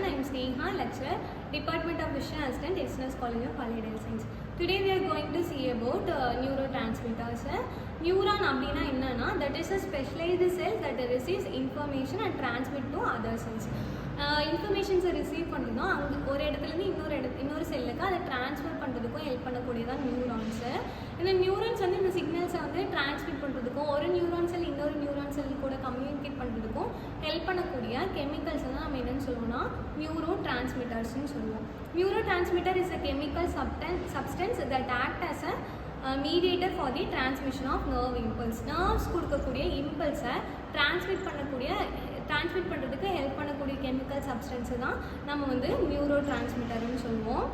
everyone, I am Sneha, lecturer, Department of Vision Assistant, SNS College of Applied Science. Today we are going to see about neurotransmitters. Neuron அப்படினா என்னன்னா, that is a specialized cell that receives information and transmit to other cells. இன்ஃபர்மேஷன்ஸை receive பண்ணணும், அங்கே ஒரு இடத்துலேருந்து இன்னொரு செல்லுக்கு அதை ட்ரான்ஸ்ஃபர் பண்ணுறதுக்கும் ஹெல்ப் பண்ணக்கூடியதான் நியூரான்ஸு. இந்த நியூரான்ஸ் வந்து இந்த சிக்னல்ஸை வந்து டிரான்ஸ்மிட் பண்ணுறதுக்கும் ஒரு நியூரான் செல் இன்னொரு நியூரான் செல் கூட கம்யூனிகேட் பண்ணுறதுக்கும் ஹெல்ப் பண்ணக்கூடிய கெமிக்கல்ஸ் தான் நம்ம என்னென்னு சொல்லுவோம்னா நியூரோ டிரான்ஸ்மிட்டர்ஸ்ன்னு சொல்லுவோம். Neurotransmitter is a chemical substance that act as a mediator for the transmission of nerve impulse. Nerves கொடுக்கக்கூடிய இம்பல்ஸை டிரான்ஸ்மிட் பண்ணுறதுக்கு ஹெல்ப் பண்ணக்கூடிய கெமிக்கல் சப்ஸ்டன்ஸு தான் நம்ம வந்து நியூரோ டிரான்ஸ்மிட்டர்னு சொல்லுவோம்.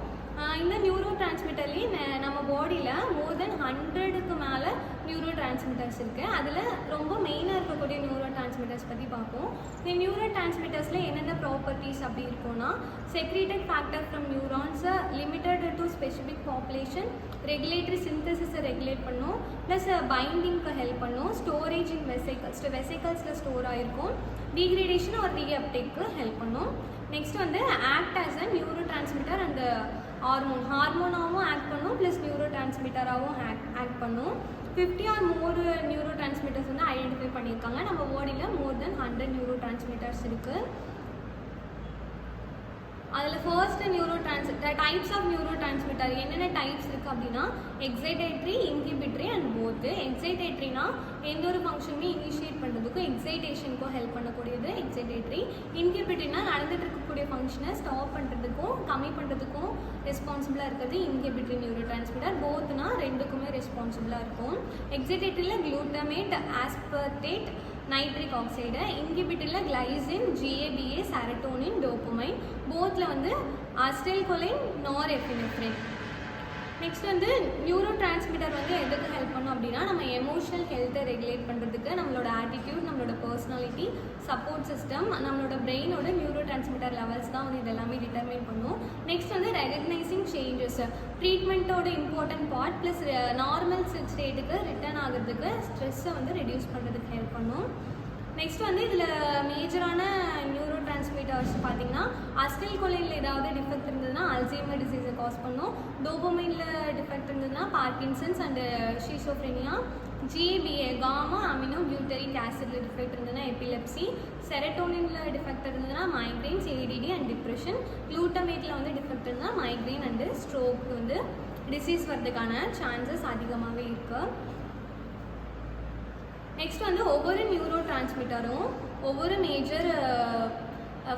இந்த நியூரோ டிரான்ஸ்மிட்டர்லேயே நம்ம பாடியில் மோர் தென் 100க்கு மேலே நியூரோ டிரான்ஸ்மிட்டர்ஸ் இருக்குது. அதில் ரொம்ப மெயினாக இருக்கக்கூடிய நியூரோ டிரான்ஸ்மிட்டர்ஸ் பற்றி பார்ப்போம். இந்த நியூரோ டிரான்ஸ்மிட்டர்ஸில் என்னென்ன ப்ராப்பர்ட்டிஸ் அப்படி இருக்கும்னா, செக்ரீட்டட் ஃபேக்டர் ஃப்ரம் நியூரான்ஸை limited to specific population, regulatory சிந்தசிஸை ரெகுலேட் பண்ணும், ப்ளஸ் பைண்டிங்க்கு ஹெல்ப் பண்ணும், ஸ்டோரேஜ் இன் வெசிக்கல்ஸில் ஸ்டோர் ஆகிருக்கும், டீக்ரேடேஷன் ஒரு ரீஅப்டேக்கு ஹெல்ப் பண்ணும். நெக்ஸ்ட் வந்து act as a neurotransmitter and ஹார்மோனாகவும் ஆக்ட் பண்ணும், ப்ளஸ் நியூரோ டிரான்ஸ்மிட்டராகவும் ஆக்ட் பண்ணும். 50 or more நியூரோ டிரான்ஸ்மிட்டர்ஸ் வந்து ஐடென்டிஃபை பண்ணியிருக்காங்க. நம்ம பாடியில் மோர் தென் 100 நியூரோ டிரான்ஸ்மிட்டர்ஸ் இருக்குது. அதில் first types of neurotransmitter என்னென்ன டைப்ஸ் இருக்குது அப்படின்னா, எக்ஸைட்டேட்ரி, இன்ஹிபிட்ரி அண்ட் போத்து. எக்ஸைட்டேட்ரினா எந்த ஒரு ஃபங்க்ஷனுமே இனிஷியேட் பண்ணுறதுக்கும் எக்ஸைட்டேஷனுக்கும் ஹெல்ப் பண்ணக்கூடியது எக்ஸைட்டேட்ரி. இன்ஹிபிட்ரினா நடந்துட்டு இருக்கக்கூடிய ஃபங்க்ஷனை ஸ்டாப் பண்ணுறதுக்கும் கம்மி பண்ணுறதுக்கும் ரெஸ்பான்சிபிளாக இருக்கிறது இன்ஹிபிட்ரி நியூரோ டிரான்ஸ்மிட்டர். போத்துனா ரெண்டுக்குமே ரெஸ்பான்சிபிளாக இருக்கும். எக்ஸைட்டேட்ரியில் குளூட்டமேட், ஆஸ்பர்டேட், நைட்ரிக் ஆக்சைடு. இன்ஹிபிட்டரில் கிளைசின், GABA, செரட்டோனின், டோபமைன். போத்தில் வந்து அசிடைல்கோலின், நார்எபினெஃப்ரின். நெக்ஸ்ட் வந்து நியூரோ டிரான்ஸ்மிட்டர் வந்து எதுக்கு ஹெல்ப் பண்ணும் அப்படின்னா, நம்ம எமோஷனல் ஹெல்த்தை ரெகுலேட் பண்ணுறதுக்கு, நம்மளோட ஆட்டிடியூட், நம்மளோட பர்சனாலிட்டி, சப்போர்ட் சிஸ்டம், நம்மளோட பிரெயினோட நியூரோ டிரான்ஸ்மிட்டர் லெவல்ஸ் தான் வந்து இதெல்லாமே டிட்டர்மைன் பண்ணும். நெக்ஸ்ட் வந்து ரெகக்னைசிங் சேஞ்சஸ், ட்ரீட்மெண்ட்டோட இம்பார்ட்டன்ட் பார்ட், ப்ளஸ் நார்மல் ஸ்டேட்டுக்கு ரிட்டர்ன் ஆகிறதுக்கு, ஸ்ட்ரெஸ்ஸை வந்து ரெடியூஸ் பண்ணுறதுக்கு ஹெல்ப் பண்ணும். நெக்ஸ்ட் வந்து இதில் மேஜரான நியூரோ டிரான்ஸ்மிட்டர்ஸ் பார்த்திங்கன்னா, அசிடைல்கோலினில் ஏதாவது டிஃபெக்ட் இருந்ததுன்னா அல்சைமர் டிசீஸை காஸ் பண்ணும். டோபமைனில் டிஃபெக்ட் இருந்ததுன்னா Parkinson's and schizophrenia. GABA, gamma amino butyric ஆசிடில் டிஃபெக்ட் இருந்ததுன்னா எபிலெப்சி. செரட்டோனினில் டிஃபெக்ட் இருந்ததுன்னா மைக்ரைன்ஸ், ADD அண்ட் டிப்ரெஷன். குளூட்டமேட்டில் வந்து டிஃபெக்ட் இருந்தால் மைக்ரைன் அண்டு ஸ்ட்ரோக் வந்து டிசீஸ் வர்றதுக்கான சான்சஸ் அதிகமாகவே இருக்குது. நெக்ஸ்ட் வந்து ஒவ்வொரு நியூரோ டிரான்ஸ்மிட்டரும் ஒவ்வொரு மேஜர்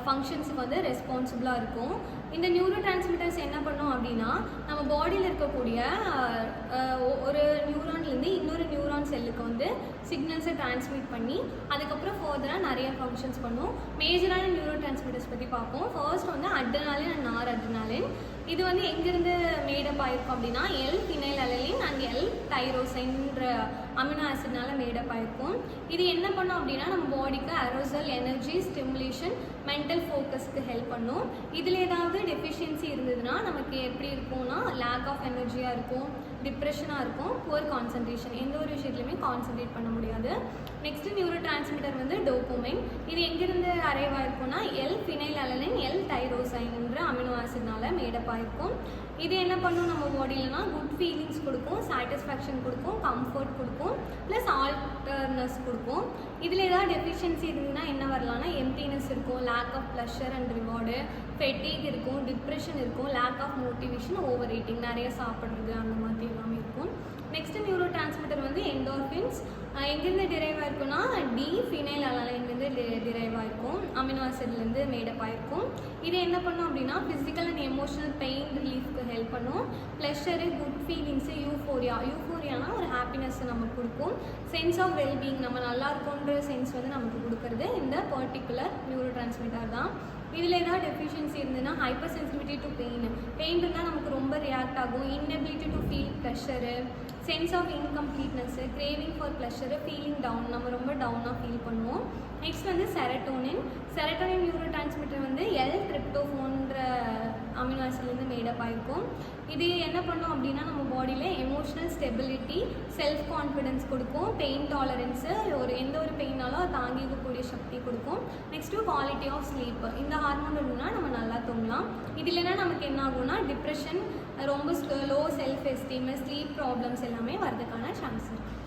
ஃபங்க்ஷன்ஸுக்கு வந்து ரெஸ்பான்சிபிளாக இருக்கும். இந்த நியூரோ டிரான்ஸ்மிட்டர்ஸ் என்ன பண்ணும் அப்படின்னா, நம்ம பாடியில் இருக்கக்கூடிய ஒரு நியூரான்லேருந்து இன்னொரு நியூரான் செல்லுக்கு வந்து சிக்னல்ஸை டிரான்ஸ்மிட் பண்ணி அதுக்கப்புறம் ஃபர்தராக நிறைய ஃபங்க்ஷன்ஸ் பண்ணும். மேஜரான நியூரோ டிரான்ஸ்மிட்டர்ஸ் பற்றி பார்ப்போம். ஃபர்ஸ்ட் வந்து அட்ரினாலின் அண்ட் நார் அட்ரினாலின். இது வந்து எங்கேருந்து மேடப் ஆகிருக்கும் அப்படின்னா, L-ஃபினைலலைன் அண்ட் L-டைரோசைன்ற அமினோ ஆசிட்னால மேடப் ஆகிருக்கும். இது என்ன பண்ணும் அப்படின்னா, நம்ம பாடிக்கு அரோசல், எனர்ஜி, ஸ்டிமுலேஷன், மென்டல் ஃபோக்கஸ்க்கு ஹெல்ப் பண்ணும். இதில் ஏதாவது டெஃபிஷியன்சி இருந்ததுன்னா நமக்கு எப்படி இருக்கும்னா, லேக் ஆஃப் எனர்ஜியாக இருக்கும், டிப்ரெஷனாக இருக்கும், புவர் கான்சன்ட்ரேஷன், எந்த ஒரு விஷயத்துலையுமே கான்சன்ட்ரேட் பண்ண முடியாது. நெக்ஸ்ட்டு நியூரோ டிரான்ஸ்மிட்டர் வந்து டோபமைன். இது எங்கேருந்து அரைவ் ஆகிருக்கும்னா, L-ஃபினைலலைன், L-டைரோசைன்ற அமினோ ஆசிட்னால மேடப் ஆகிருக்கும். இது என்ன பண்ணும் நம்ம பாடியிலனா, குட் ஃபீலிங்ஸ் கொடுக்கும், சாட்டிஸ்ஃபேக்ஷன் கொடுக்கும், கம்ஃபர்ட் கொடுக்கும், ப்ளஸ் ஆல்டர்னஸ் கொடுக்கும். இதில் ஏதாவது டெஃபிஷியன்சி இருந்ததுன்னா என்ன வரலாம்னா, எம்டினஸ் இருக்கும், lack of pleasure and reward, fatigue இருக்கும், டிப்ரெஷன் இருக்கும், lack of motivation, over eating, நிறைய சாப்பிட்றது, அந்த மாதிரி எல்லாமே இருக்கும். நெக்ஸ்ட் நியூரோ டிரான்ஸ்மிட்டர் வந்து எண்டோர்ஃபின்ஸ். எங்கேருந்து டிரைவ் ஆகிருக்குன்னா, D-ஃபினைலலைன்லேருந்து டிரைவ் ஆகிருக்கும், அமினோ ஆசிட்லேருந்து மேடப் ஆகிருக்கும். இது என்ன பண்ணும் அப்படின்னா, ஃபிசிக்கல் அண்ட் எமோஷனல் பெயின் ரிலீஃப்க்கு ஹெல்ப் பண்ணும். ப்ளஷரு, குட் ஃபீலிங்ஸு, யூஃபோரியானா ஒரு ஹாப்பினஸ்ஸை நமக்கு கொடுக்கும். சென்ஸ் ஆஃப் வெல்பீயிங், நம்ம நல்லா இருக்குன்ற சென்ஸ் வந்து நமக்கு கொடுக்குறது இந்த பர்டிகுலர் நியூரோ டிரான்ஸ்மிட்டர் தான். இதில் ஏதாவது டெஃபிஷியன்சி இருந்ததுன்னா, ஹைப்பர் சென்சிட்டிவிட்டி டு பெயின் இருந்தால் நமக்கு ரொம்ப ரியாக்ட் ஆகும். Inability to feel pleasure, sense of incompleteness, craving for pleasure, feeling down, நம்ம ரொம்ப டவுனாக ஃபீல் பண்ணுவோம். நெக்ஸ்ட் வந்து செரட்டோனின். நியூரோ டிரான்ஸ்மிட்டர் வந்து L-ட்ரிப்டோஃபான்ற அமினோ ஆசிட்லேருந்து மேடப் ஆகிருக்கும். இது என்ன பண்ணும் அப்படின்னா, நம்ம பாடியில் எமோஷனல் ஸ்டெபிலிட்டி, செல்ஃப் கான்ஃபிடென்ஸ் கொடுக்கும், பெயின் டாலரன்ஸு, எந்த ஒரு பெயினாலும் தாங்கிக்கக்கூடிய சக்தி கொடுக்கும். Next quality of sleep. இந்த ஹார்மோன் இருந்தால் நம்ம நல்லா தூங்கலாம். இது இல்லைன்னா நமக்கு என்ன ஆகும்னா டிப்ரெஷன், ரொம்ப low self esteem, sleep problems எல்லாமே வரதுக்கான சான்ஸ் இருக்குது.